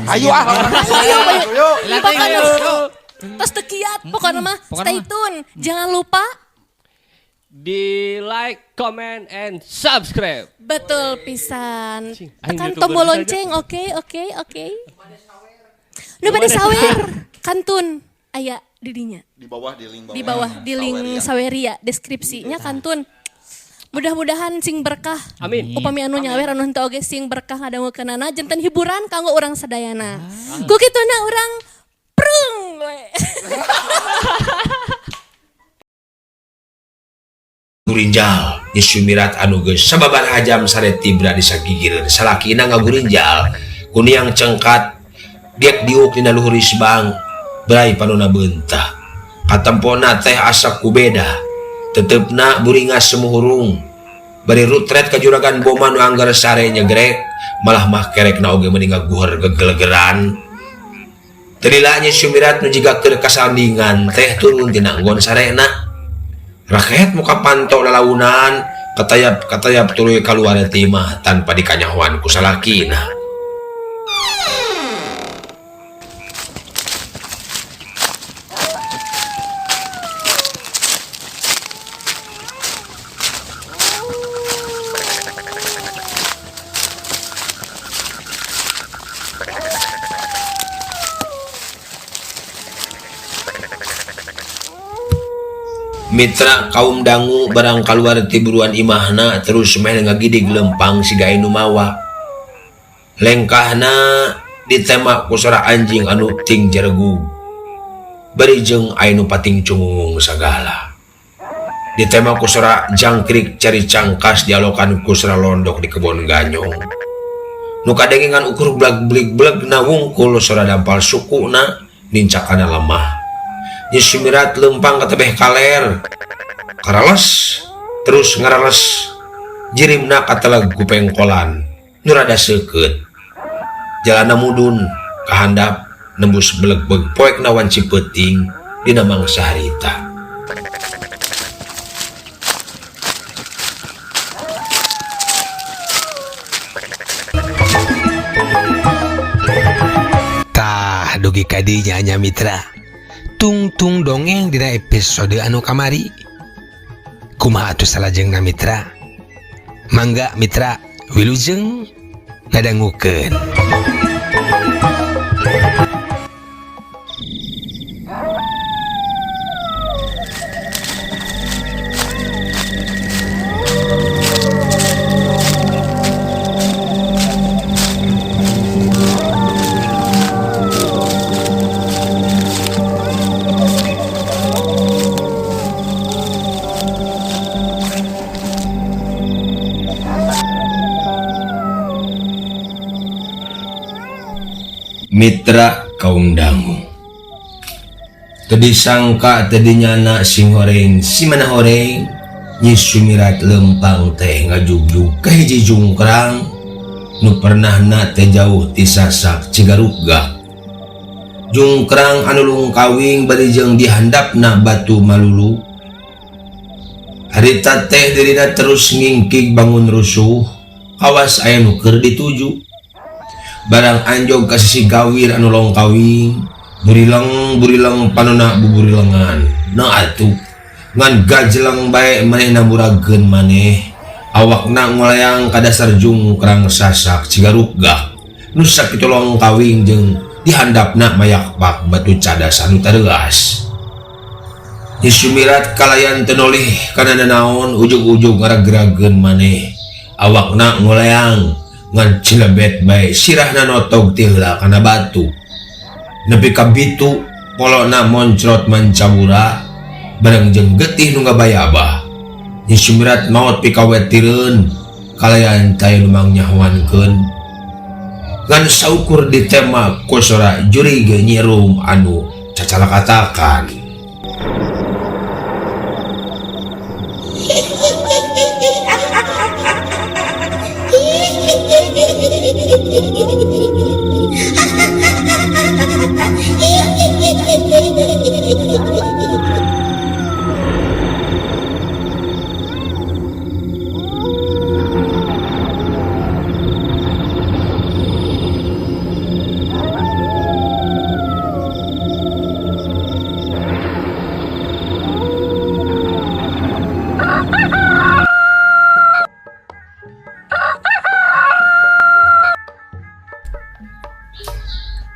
Ayo Ayo. Terus tekiat pokoknya mah stay tune. Jangan lupa di like, comment, and subscribe. betul pisan. Tekan YouTuber tombol saja. lonceng. Oke. Nu bade sawer kantun aya didinya. Di bawah di link bawah. Di bawah di link Saweria deskripsinya kantun. Mudah-mudahan sing berkah. Amin. Upami anu nyawer anu henteu oge sing berkah ngadangukeunana janten hiburan kanggo urang sadayana. Ku kituna urang prung we. Gurinjal nyumirat anu geus sababar hajam sare tibra di sagigireun salakina ngagurinjal kuniang cengkat diek diuk dina luhur isbang berai panuna beunta katempona teh asa kubeda tetepna buringas semuhurung bari rutret ka juragan boma nu anggar sare nyegrek malah mah kerekna oge mending ngaguheur gegelegeran telila nyumirat nu jiga keur kasandingan teh turun tina nggon sarena rakyat muka pantau lalaunan katayap tuluy kaluar timah tanpa dikanyahuan ku salakina. Mitra kaum dangu barang kaluar tiburuan imahna terus meh ngagidig lempang siga anu mawa lengkahna ditembak ku sora anjing anu ting jeregu bari jeung anu pating cungung sagala ditembak ku sora jangkrik cari cangkas dialokan ku sora londok di kebon ganyong nu kadengengan ukur blag-blig na wungkul sora dampal sukuna nincakana lemah nyumirat lempang katebeh kaler karales terus ngarales jirimna kateleg ku pengkolan nu rada seukeut jalana mudun kahandap nembus beleg-beg poek nawan Cipeuting dina mangsa harita tah dugi kadinya nya mitra tungtung dongeng dina episode anu kamari kumaha atuh salajengna mitra mangga mitra wilujeng ngadangukeun. Mitra kaum dangu teu sangka tadinya anak sing horeng si mana horeng nyi sumirat lempang teh ngajugjug ka hiji jungkrang nu pernahna teh jauh ti sasak Cigarugga jungkrang anu lungkawing bari jeung dihandapna batu malulu harita teh dirina terus ngingkig bangun rusuh awas aya nu keur dituju barang anjog ka sisi gawir anu longkawing burilang panona buburilengan na atuh ngan gajlang bae manehna murageun maneh awakna ngolayang ka dasar jungkrang sasak Cigarugga nu sakitu longkawing jeung dihandapna mayakpak batu cadas anu tareuas disumirat kalayan teu nolih kana nanaon ujug-ujug ngaragerageun maneh awakna ngolayang ngan cilebet bae sirahna notog ti heula kana batu nepi ka bitu polona moncrot mancabura bareng jeung getih nu ngabayabah disumirat maot pikawetireun kalayan taya nu mangnyahoankeun ngan saukur ditembak ku sora jurig nyirum anu cacalakatakan.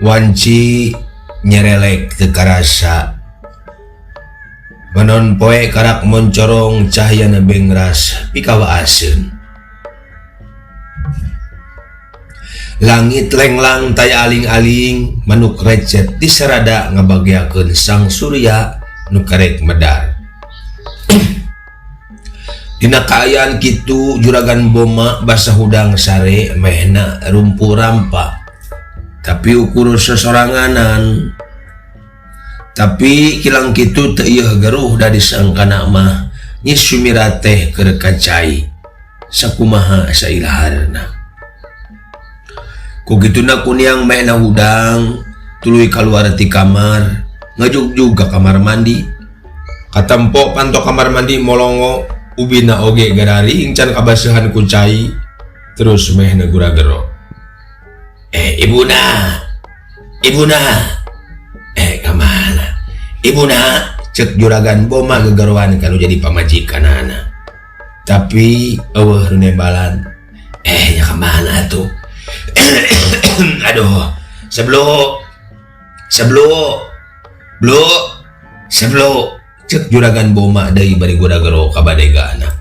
wanci nyerelek teu karasa manon poe karak moncorong cahyana bengras pikawaaseun langit lenglang taya aling-aling manuk recet disarada ngabagiakeun sang surya nu karek medar. Dina kaayaan kitu juragan Boma basa hudang sare mehna rumpu rampa tapi ukur sesoranganan tapi kilang kitu teu ieu garuh da disangkana mah nyi Sumira teh keur kacai sakumaha sailaharna ku kituna kuniang mehna hudang tuluy kaluar ti kamar ngajugjug ka kamar mandi katempo panto kamar mandi molongo ubina oge garari incan kabasehan ku cai terus mehna gura-gero ibuna kamana ibuna cek juragan Boma gegeruan kalau jadi pamajikanana tapi eueuh runebalan nya kamana tuh aduh sebelum cek juragan Boma deui bari gura-gero ka badegana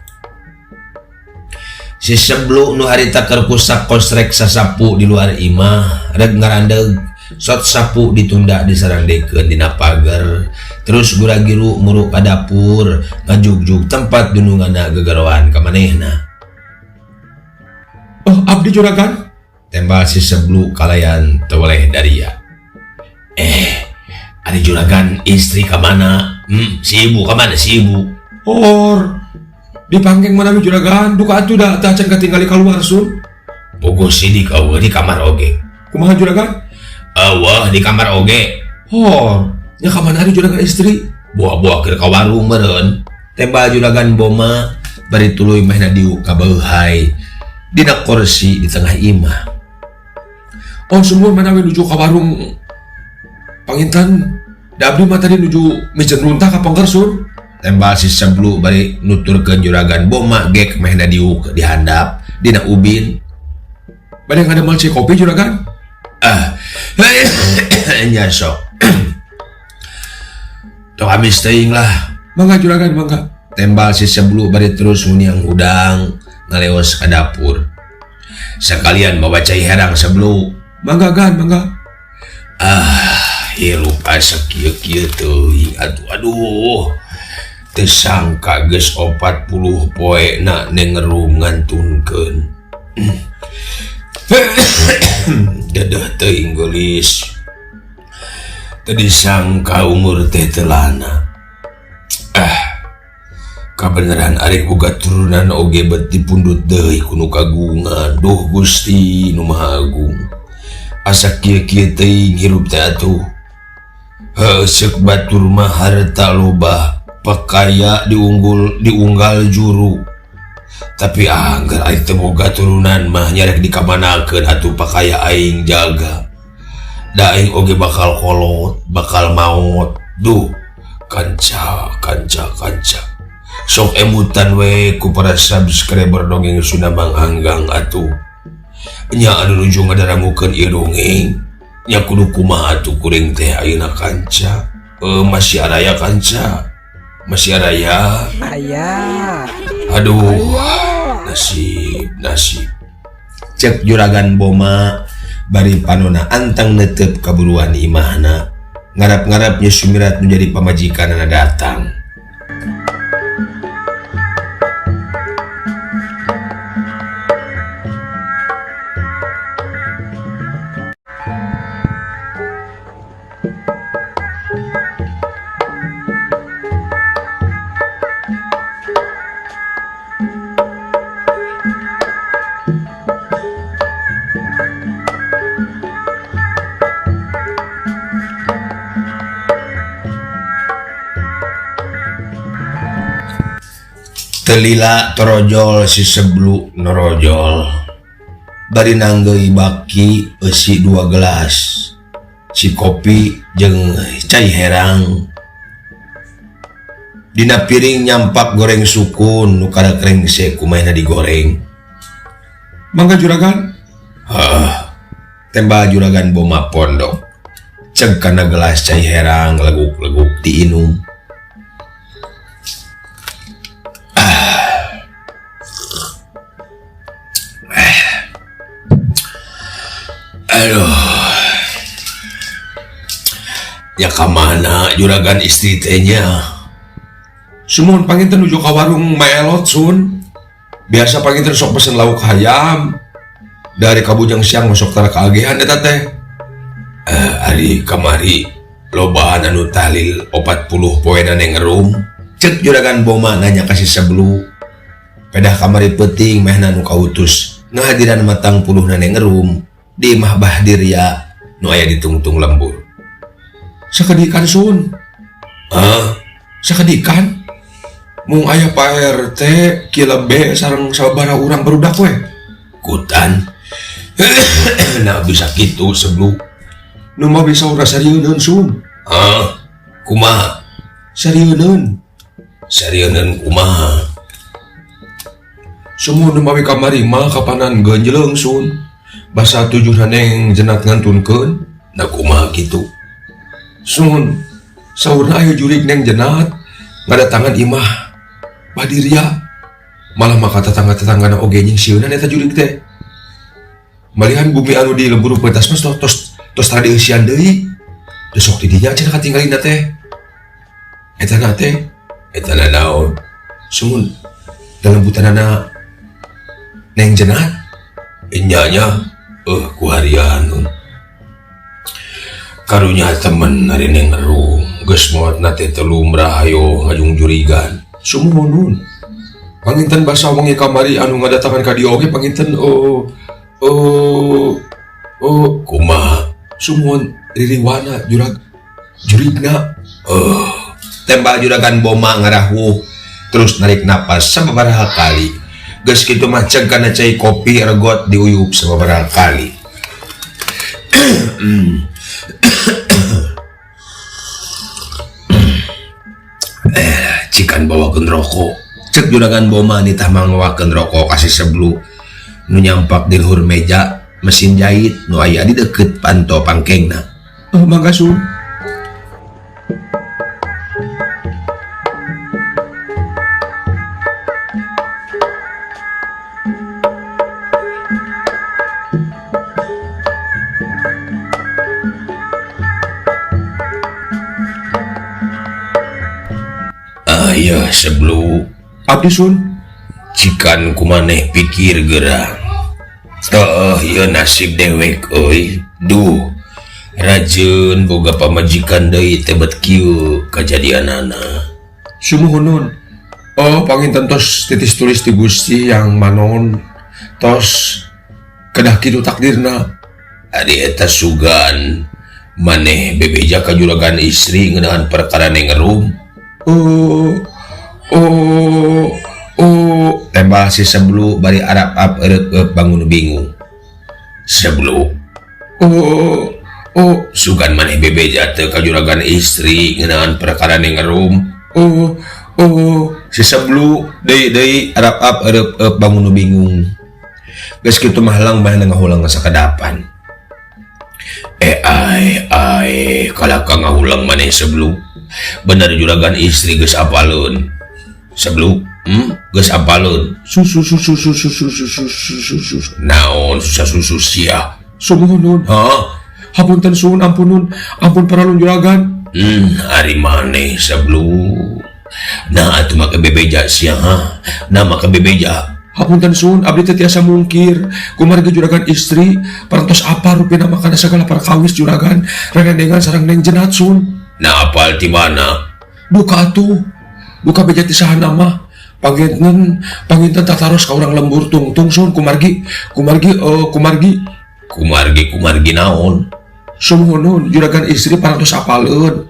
si seblu nu harita keur kusak kosrek sasapu di luar imah reg ngarandeg sot sapu ditunda disarangdekeun dina pagar terus gura-giru muruk ka dapur ngajugjug tempat dununganna gegeroan ka manehna. Oh abdi juragan tembal si seblu kalayan teu weleh daria ada juragan istri kamana si ibu kamana si ibu or dipanggeng mana juragan duka atuh da tah can katinggali kaluar sun bogo sidik eueuh di kamar oge kumaha juragan eueuh di kamar oge or nya kamana ari juragan istri buah-buah keur ka warung meureun tembal juragan Boma bari tuluy mehna diuk ka beuhay dina kursi di tengah imah. Oh semua manawi nuju ka warung pangintan da abdi mah tadi nuju mijeun runtah ka pangkersun tembal si seblu bari nuturkeun juragan Boma gek mehna diuk dihandap dina ubin bade ngademel cai kopi juragan nya sok tok habis teuing lah mangga juragan mangga tembal si seblu bari terus nguniang hudang ngaleos ka dapur sekalian bawa cai herang seblu mangga gan mangga hirup asa kieu-kieu teuing aduh teu sangka geus 40 poena nengerum ngantunkeun dadah teuing geulis teu disangka umur teh teu lana kabeneran arek boga turunan oge beti pundut deui ku nu kagungan duh Gusti nu Maha Agung asa kieu-kieu teuing hirup teh atuh seuk batur mah harta loba pakaya diunggal juru tapi anggar aing teu boga turunan mah nyarek dikamanakeun atuh pakaya aing jaga da aing oge bakal kolot bakal maot duh kanca sok emutan we ku para subscriber dongeng Sunda Mang Anggang atuh nya anu nuju ngadarangukeun ieu dongeng nya kudu kumaha atuh kuring teh ayeuna kanca masih araya kanca masih araya aduh nasib cek juragan Boma bari panona antang neuteup kaburuan imahna ngarap-ngarap Nyi Sumirat menjadi pamajikanna datang. Telila torojol si seblu norojol bari nanggeuy baki eusi 2 gelas si kopi jeung cai herang dina piring nyampak goreng sukun nu kada krengse kumaha digoreng mangga juragan tembal juragan Boma pondok. Ceg kana gelas cai herang leguk-leguk diinum. Aduh. Ya kamana juragan istri tehnya? Sumun panginten nuju ka warung Maelot sun. Biasa panginten sok pesen lauk hayam. Dari kabujang siang masuk tara kaagehan eta teh. Ari kamari lobaan anu tahlil 40 poena nengrum. Cek juragan Boma nanya kasih sebelu. Pedah kamari peuting mehna nu kautus ngahadiran matang puluh nengrum di Mah Bahdir ya nu aya di tungtung lembur. Sakadikan sun. Sakadikan. Mung aya Pak RT kilebe sareng sababaraha urang barudak we. Kutan. Nah bisa gitu sebelum nu mah bisa urang sarieun sun. Kumaha? Sarieun kumaha? Semua nu mawi kamari mah kapanan ganjeleng sun. Basa 7 neng jenat ngantunkeun. Na kumaha kitu? Sun, saurna aya jurig neng jenat ngadatangan imah Badiria. Malah maka tetangga-tetanggana oge nying sieunan eta jurig teh. Malihan bumi anu di lembur pentas mas tos tadi eusian deui. Desok di dinya cenah katinggalina teh. Eta naon? Sun, dalam butanana neng jenat. Inyanya ku harian. Karunya temen hari neng ngerum geus moat nate telu merahayo ngajung jurigan sumuhun panginten basa wengi kamari anu ngadatangan ka dieu oge panginten kumaha sumuhun ririwana jurigna tembal juragan Boma ngarahuh terus narik napas sababaraha kali geus kitu mah ceg kana cai kopi regot diuyup sababaraha kali. Cikan bawakeun rokok. Cek juragan Boma nitah mangawakeun rokok kasih sebelu nu nyampak di luhur meja mesin jahit nu aya di deukeut panto pangkengna. Mangga sun. Ya sebelum abdi sun cikan kumaneh pikir gerang ya nasib dewek euy duh rajin boga pamajikan deui tebet kieu kajadianana sumuhun panginten tos titis tulis ti Gusti yang manon tos kedah kitu takdirna ari eta sugan maneh bebeja ka juragan istri ngeunaan perkara nengrum. Tembal si sebelu bari arap bangun bingung. Sebelu sugan maneh bebeja teu ka juragan istri ngeunaan perkara nengrum. Si sebelu deui arap bangun bingung. Geus kitu mah lang maneh ngahulang sakadapan. Ai kalaka ngahulang maneh sebelu. Bener juragan istri geus apaleun. Sebelum geus apaleun. Susu. Naon susah susu sia? Sumuhun. Hapunten sun, ampun paralun juragan. Ari maneh sebelum. Nah atuh mah kebebeja sia. Nama kebebeja. Hapunten sun, abdi teh tiasa mungkir. Kumargi juragan istri parantos apa rupina makana sagala perkawis juragan renengan sareng neng jenat sun. Nah apal di mana? Buka beja ti saha nama. Panginten tataros ka urang lembur tungtung sun kumargi naon? Sumuhun juragan istri parantos apaleun.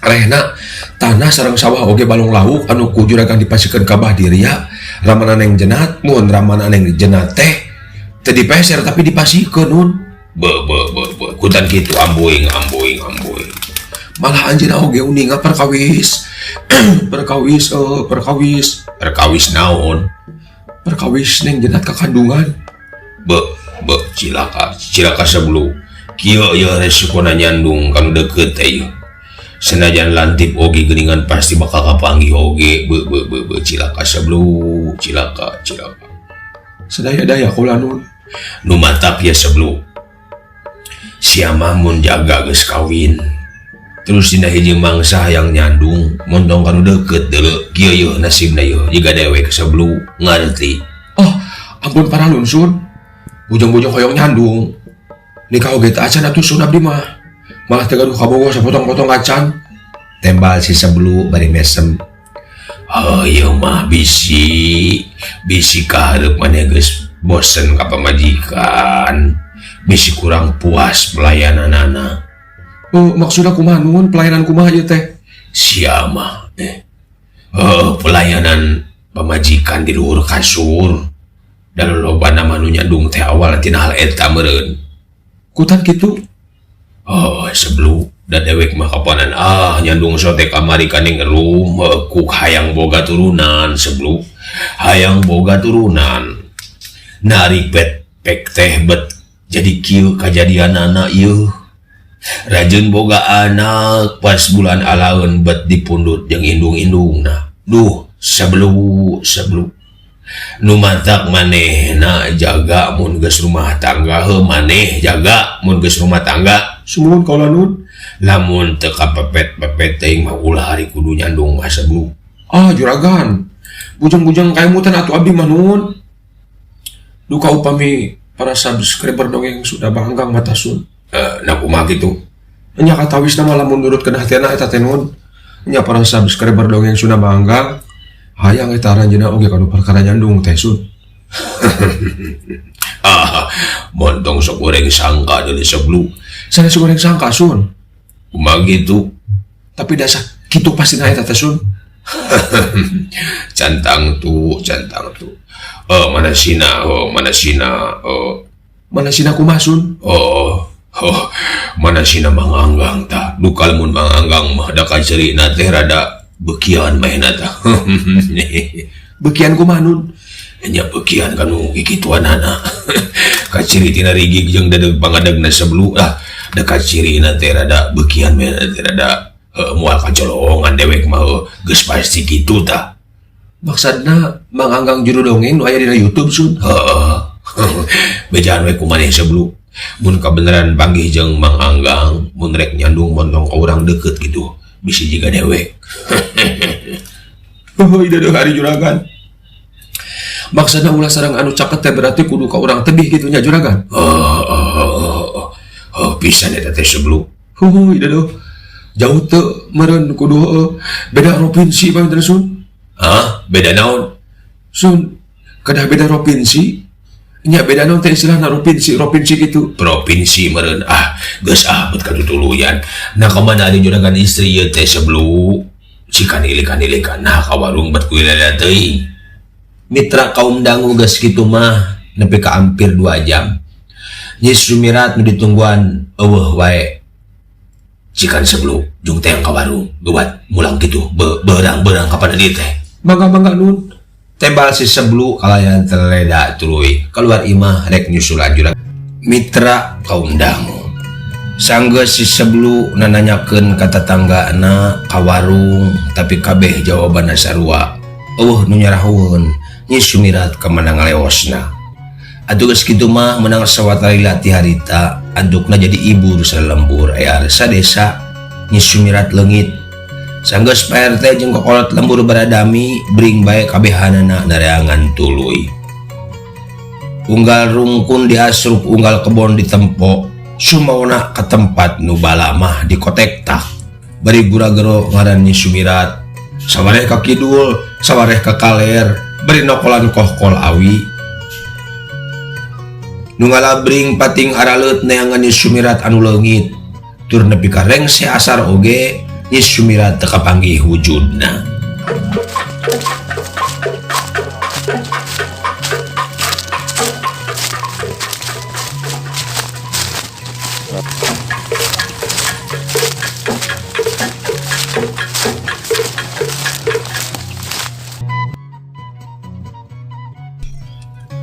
Rehna tanah sareng sawah oge balung lauk anu ku juragan dipasikeun ka Bahdiria ramana neng jenat mun ramana neng jenat teh teu dipeser tapi dipasikeun nun. Kutan kitu amboing. Malah anjeunna oge uninga perkawis naon? Perkawis neng jenat kakandungan. cilaka sebelum kieu ya resiko nyandung kanu deket teh senajan lantip oge geuningan pasti bakal kapanggih oge cilaka sebelum cilaka sadaya-daya kula nun nu mantap ya sebelum siamah mun jaga geus kawin terus dina hiji mangsa yang nyandung montong kanu deket deuleu kieu yeuh nasibna yeuh jiga dewek sebelum ngarti ampun para lunsun bujang-bujang hoyong nyandung nikah oge teh acan atuh sun abdi mah malah teh gaduh kabogoh sapotong-potong acan tembal si sebelu bari mesem ieu mah bisi kaharep maneh geus bosen ka pamajikan bisi kurang puas pelayananana. Maksudnya kumaha nun pelayanan kumaha ieu teh siamah pelayanan pamajikan di luhur kasur dan lobana mah nu nyandung teh awal tina hal eta meureun kutan kitu sebelum da dewek mah kapanan nyandung sote kamari kaning rum kuk hayang boga turunan sebelum hayang boga turunan narik pek teh bet jadi kieu kajadianana ieu rajin boga anak pas bulan alaun bet dipundut jeung indung-indungna duh sebelum nu mantak manehna jaga mun geus rumah tangga maneh jaga mun geus rumah tangga sumuhun kaula nun lamun teu kapepet-pepet teuing mah ulah hari kudu nyandung mah sebelum juragan bujang-bujang kaemutan atuh abdi mah nun duka upami para subscriber dongeng sudah banggang mata sun nah kumaha kitu nya katawis nama lamun nurutkeun hatena eta teh nun nya para subscriber dongeng sudah banggang hayang eta aranjeunna oge kanu perkara nyandung teh sun montong sok goreng sangka deui sebelum sana sok goreng sangka sun kumaha gitu tapi dasar kitu pastina eta teh sun cantang tuh mana sina kumaha sun mana sina manganggang tah dukal mun manganggang mah da kacerina teh rada bekian mainna tah bekian kumaha nun nya bekian kanu kikituanana kaciri tina rigig jeung dadeg pangadegna sebelu da kacirina teh rada bekian mainna teh rada moal kacolongan dewek mah geus pasti kitu tah maksudna manganggang juru dongeng nu aya dina YouTube sun bejaan we kumaneh sebelu mun kabeneran panggih jeung Mang Anggang mun rek nyandung montong ka urang deket gitu bisi jiga dewek ieu hari juragan maksudna ulah sareng anu caket teh berarti kudu ka urang tebih kitu nya juragan pisan eta teh sebelum ieu jauh teu meureun kudu beda provinsi paminten sun beda naon sun kedah beda provinsi nya beda naon teh istilahna provinsi gitu provinsi meureun geus bet katutuluyan nah kamana ari juragan istri ieu teh sebelum cikan ilikan nah ka warung bet kuilala teuing mitra kaum dangu geus kitu mah nepi ka hampir 2 jam Nyi Sumirat nu ditungguan eueuh wae cikan sebelum jung teh ka warung geubat mulang kitu beurang kapan dieu teh mangga nun tembal si sebelu kalayan terleda tuluy keluar imah rek nyusulan juragan mitra kaum dangu sanggeus si sebelu nananyakeun ka tetanggana ka warung tapi kabeh jawabanna sarua eueuh nu nyarahueun Nyi Sumirat kemana ngalewosna atuh geus kitu mah menang sawatari ti harita andukna jadi ibu salembur aya resa desa Nyi Sumirat leungit sanggeus PRT jeung kokolot lembur baradami bring bae kabehanana nareangan tuluy unggal rungkun diasrup unggal kebon ditempo sumauna ka tempat nu bala mah dikotek tak bari buragero ngaran Nyi Sumirat sawareh ka kidul sawareh ka kaler bari nokolan kohkol awi nu ngalabring pating araleut neangan Nyi Sumirat anu leungit tur nepi ka rengse asar oge Nyi Sumirat teu kapanggih wujudna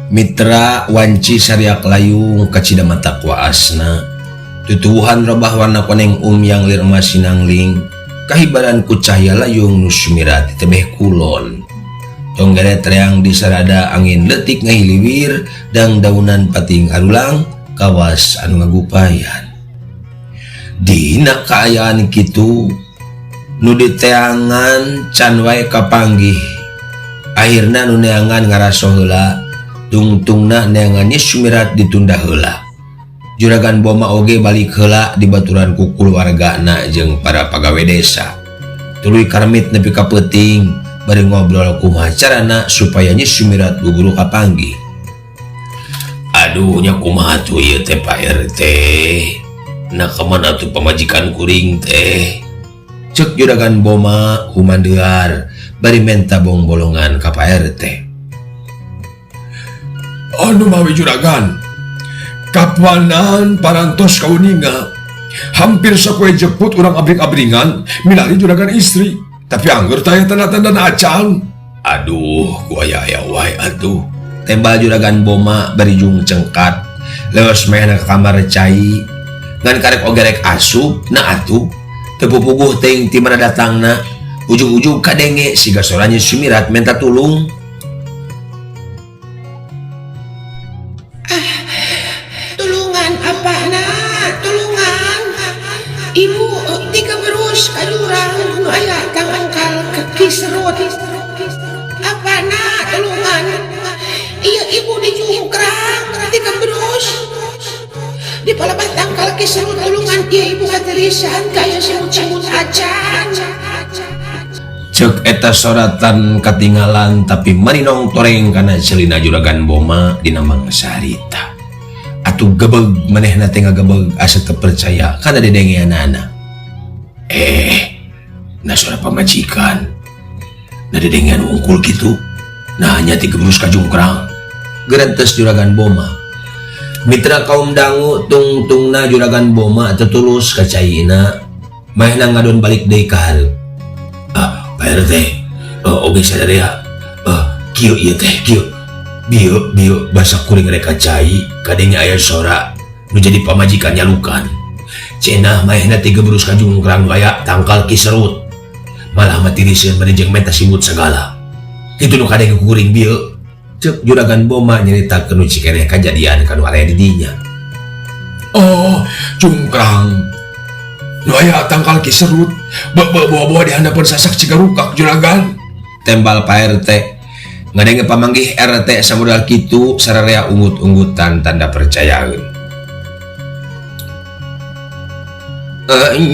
Mitra wanci sariak layung kacida mata kuasna tutuhan robah warna koneng yang lir masinangling kahibaran ku cahaya layung nu sumirat tebeh kulon tonggere treang di sarada angin letik ngahiliwir dan daunan pating arulang kawas anu ngagupayan dina kaayaan kitu nu diteangan can wae kapanggih akhirna nu neangan ngaraso heula tungtungna neangannya sumirat ditunda heula juragan Boma oge balik heula di baturan ku keluargana jeung para pagawe desa tuluy karmit nepi ka peuting bari ngobrol kumaha carana supaya Nyi Sumirat guguru kapanggih. Aduh nya kumaha tuh ieu teh Pak RT nah kemana tuh pamajikan kuring teh cek juragan Boma humandeuar bari menta bong bolongan ka Pak RT. Anu mawi juragan kapanan parantos kauninga hampir sapoe jeput urang abring-abringan milari juragan istri tapi anggur tanya tanda-tanda acan. Aduh gua aya wae atuh tembal juragan Boma bari jung cengkat leos mehna ka kamar cai ngan karek ogerek asup na atuh teu pupuguh teuing ti mana datangna ujug-ujug kadenge siga soranya Sumirat minta tulung. Tulungan apa nak? Tulungan ibu tiga berus kajurang nu aya tangangkal kaki serut apa nak tulungan iya ibu dijungkrang tiga berus di palabat tangkal kisarut tulungan iya ibu katerisan kaya semut-semut acan. Cek eta soratan katinggalan tapi maninong toreng kana celina juragan Boma dina mangsa harita. Atuh gebeg manehna teh ngagebeg asa teu percaya kana dedengeanana. Na sora pamajikan. Na dedengean ungkul kitu. Nah nya ti gebrus ka jungkrang. Gerentes juragan Boma. Mitra kaum dangu tungtungna juragan Boma tetulus ka caina. Maehna ngadon balik deui ka hareup. Pak RT, oge sadaya, kieu ieu teh, kieu, bieu basa kuring reka cai, kadenge aya sora, nu jadi pamajikan nyalukan. Cenah maehna ti gebrus ka jungkrang nu aya tangkal kiserut, malah mati riseun bari jeung menta sibut segala. Kitu nu kadenge kuring bieu, cek juragan Boma nyaritakeun nu cikeneh kajadian kanu area di dinya. Oh jungkrang nu aya tangkal kiserut bawa-bawa di handapan sasak cigarukak juragan. Tembal Pak RT ngadenge pamanggih RT samodal kitu sararea ungut-ungutan tanda percayaeun.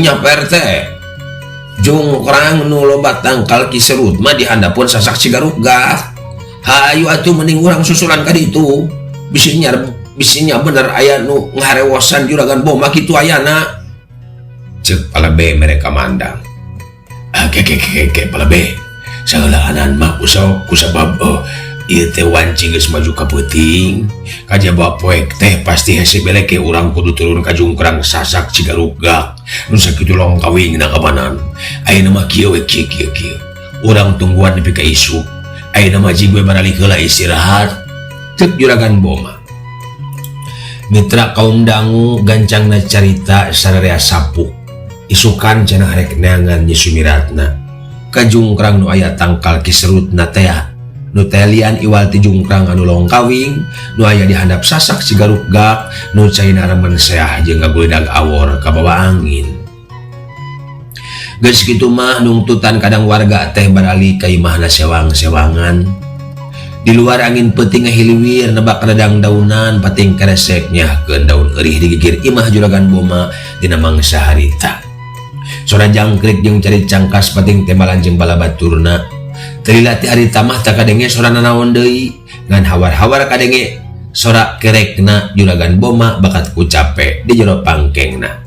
Nya Pak RT jungkrang nu loba tangkal kiserut mah di handapun sasak cigarukak. Hayu atuh mending urang susulan ka ditu. Bisinya bener aya nu ngarewosan juragan Boma kitu ayana. Cek pala B mereka mandang. Ke pala B. Sageulaanan mah kusabab ieu teh wanci geus maju ka peuting. Kajaba poek teh pasti hese beleke urang kudu turun ka jungkrang sasak cigarugak. Nu sakitu long kawingna kamanan. Ayeuna mah kieu we kieu. Urang tungguan nepi ka isu. Ayeuna mah jigwe baralik heula istirahat. Cek juragan Boma. Mitra kaum dangu gancangna carita sararea sapuk. Isukan cenah rek neangan Nyi Sumiratna ka jungkrang nu aya tangkal kiserutna teh nu teh lian iwal ti jungkrang anu long kawing nu aya di handap sasak cigarugak nu caina remen seah jeung ngagoledag awor ka bawah angin. Geus kitu mah nungtutan kadang warga teh barali ka imahna sewang-sewangan. Di luar angin peuting ngahiliwir nebak redang daunan pating keresek nyahkeun daun eurih digigir imah juragan Boma dina mangsa harita. Sora jangkrik jeung cari cangkas pating tembalan jeung balabaturna. Telila ti harita mah tak kadenge sora nanaon deui ngan hawar-hawar kadenge sora kerekna juragan Boma bakat ku capek di jero pangkengna.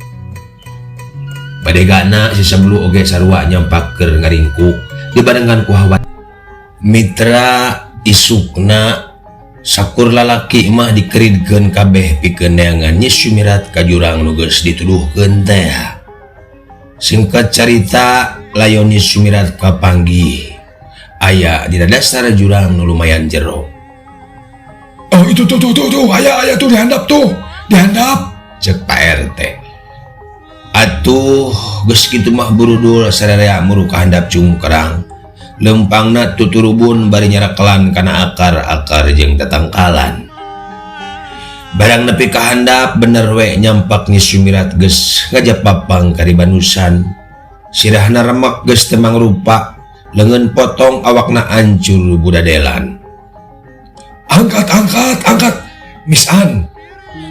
Padegana si sabulu oge sarua nyampakkeun ngaringkuk dibarengan ku hawa. Mitra isukna sakur lalaki mah dikeridkeun kabeh pikeun neangan Nyi Sumirat ka jurang nu geus dituduhkeun teh. Singkat cerita layon Nyi Sumirat kapanggih aya dina dasar jurang nu lumayan jero. Oh itu tuh, ayah tuh dihandap, cek Pak RT. Atuh geus kitu mah burudul sararea muru kahandap cungkrang. Lempangna tuturubun bari nyarakelan kana akar-akar jeung tatangkalan. Barang nepi kahandap bener we nyampak Nyi Sumirat geus ngajapapang karibanusan. Sirahna remek geus teu mangrupa, leungeun potong awakna ancur budadelan. Angkat, Miss An.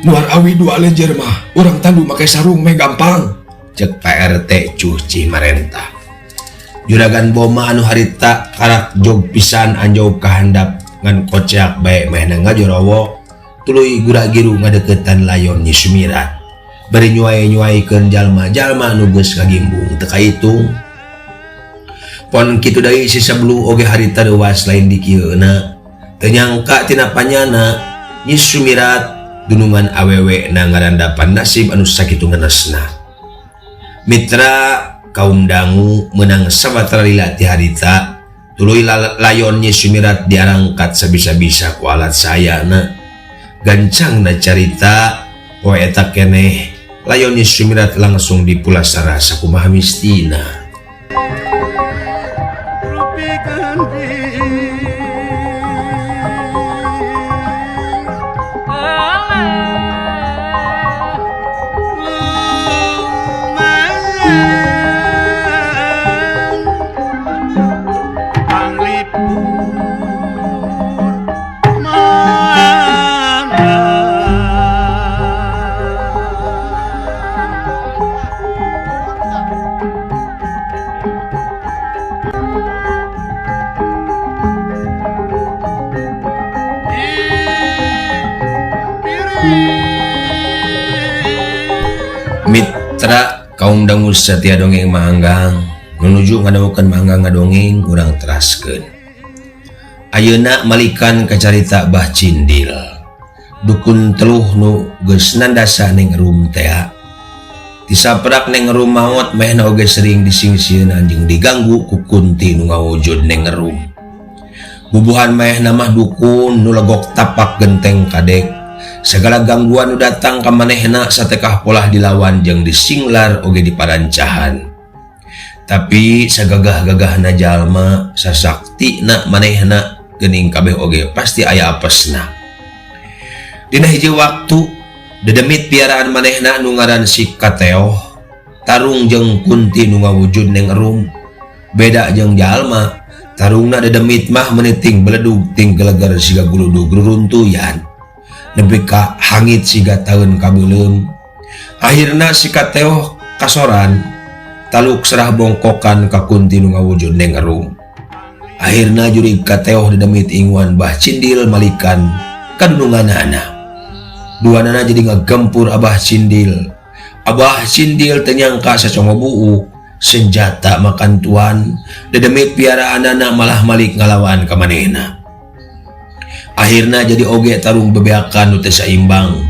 Nuar awi dua lenjer mah, orang tandu make sarung meh gampang. Cek Pak RT cuci marentah. Juragan Boma anu harita karak jog pisan anjog kahandap ngan kocak bae meh ngajorowo tuluy gura-giru ngadeukeutan layon Nyi Sumirat. Bari nyuai-nyuaikeun jalma-jalma anu geus ngagimbung teu kahitung. Pon kitu deui si Sablu oge harita leuwas lain di kieuna. Teu nyangka tina panyana Nyi Sumirat dunungan awewe na ngarandapan nasib anu sakitu ngenesna. Mitra kaum dangu menang sabatra lila ti harita tuluy layon Nyi Sumirat diarangkat sabisa-bisa ku alat sayana. Gancangna carita poe eta keneh layon Nyi Sumirat langsung dipulasara sakumaha mistina. Mitra kaum dangu setia dongeng manggang nunuju ngadawukeun manggang ngadongeng urang teraskeun. Ayeuna malikan kacarita Bah Cindil, dukun teluh nu geus nandasa ning rum teh. Disaprak ning rum maot mehna oge sering dising-sieun anjing diganggu ku kunti nu ngawujud ning rum. Bubuhan mehna mah dukun nu legok tapak genteng kadek. Segala gangguan nu datang ka manehna satekah polah dilawan jeung disinglar oge diparancahan. Tapi sagagah-gagahna jalma sasaktina manehna geuning kabeh oge pasti aya apesna. Dina hiji waktu dedemit piaraan manehna nu ngaran si Kateoh tarung jeung kunti nu ngawujud ning rum. Beda jeung jalma, tarungna dedemit mah meniting beledug ting geleger siga guludug ruruntuyan. Nepi ka hangit siga taun kabeulem. Akhirna si Kateoh kasoran taluk serah bongkokan ka kunti nu ngawujud ning rum. Akhirna jurig Kateoh dedemit ingwan Bah Cindil malikan kadununganana. Duanana jadi ngagempur Abah Cindil. Abah Cindil teu nyangka sacongo buuk senjata makan tuan dedemit piaraanana malah malik ngalawan ka manehna. Akhirna jadi oge tarung bebeakan nu teu saimbang.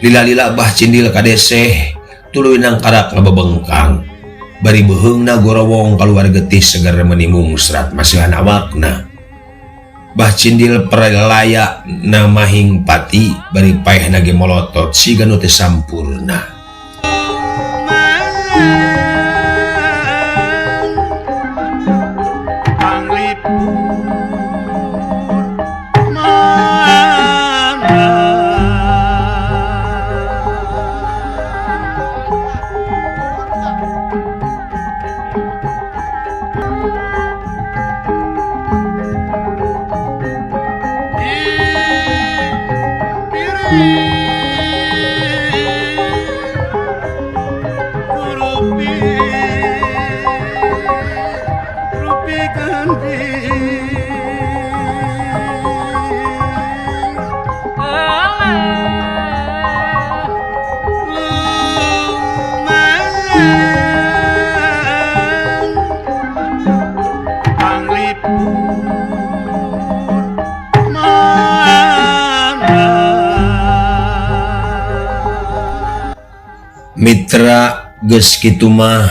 Lila-lila Bah Cindil kadeseh tuluy nang karak ngabebengkang. Bari beuheungna gorowong kaluar getih seger menimung serat masihan awakna. Bah Cindil perelaya na mahing pati bari paehna ge molotot siga nu teu sampurna. Mitra geus kitu mah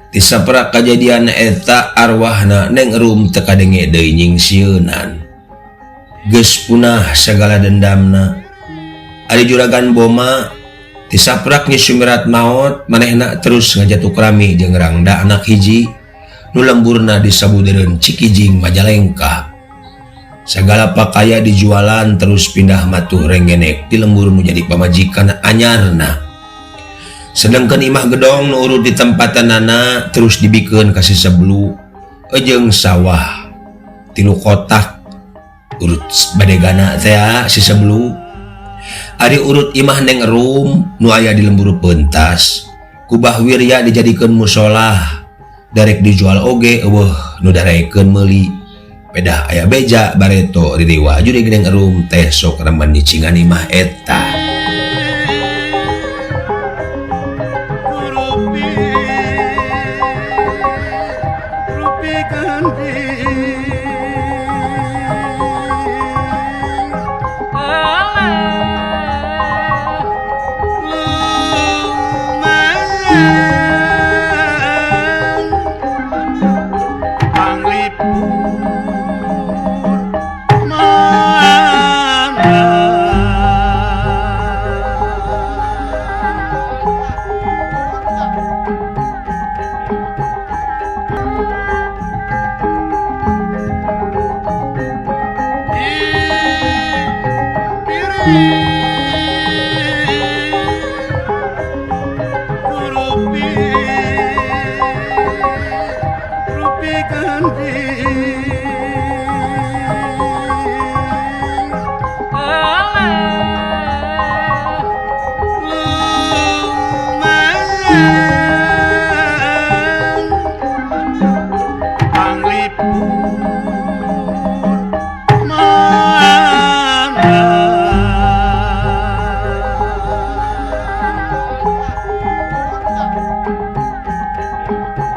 tisaprak kajadian eta arwahna neng rum teu kadenge deui nyingsieunan. geus punah segala dendamna. Ari juragan Boma tisaprak nya sumirat maot manehna terus ngajatuh rami jeung rangda anak hiji nu lemburna disabudeureun Cikijing Majalengka. Segala pakaya dijualan terus pindah matuh renggenek di lembur nu jadi pamajikan anyarna. Sedangkan imah gedong nu urut di tempatanana terus dibikeun ka siseblu jeung sawah 3 kotak urut badegana teh siseblu. Ari urut imah Neng Rum nu aya di lembur pentas kubah wirya dijadikeun musola darek dijual oge eueuh nu darekeun meuli. Pedah aya beja bareto ririwa juri Neng Rum teh sok remen dicingan imah eta. Panglip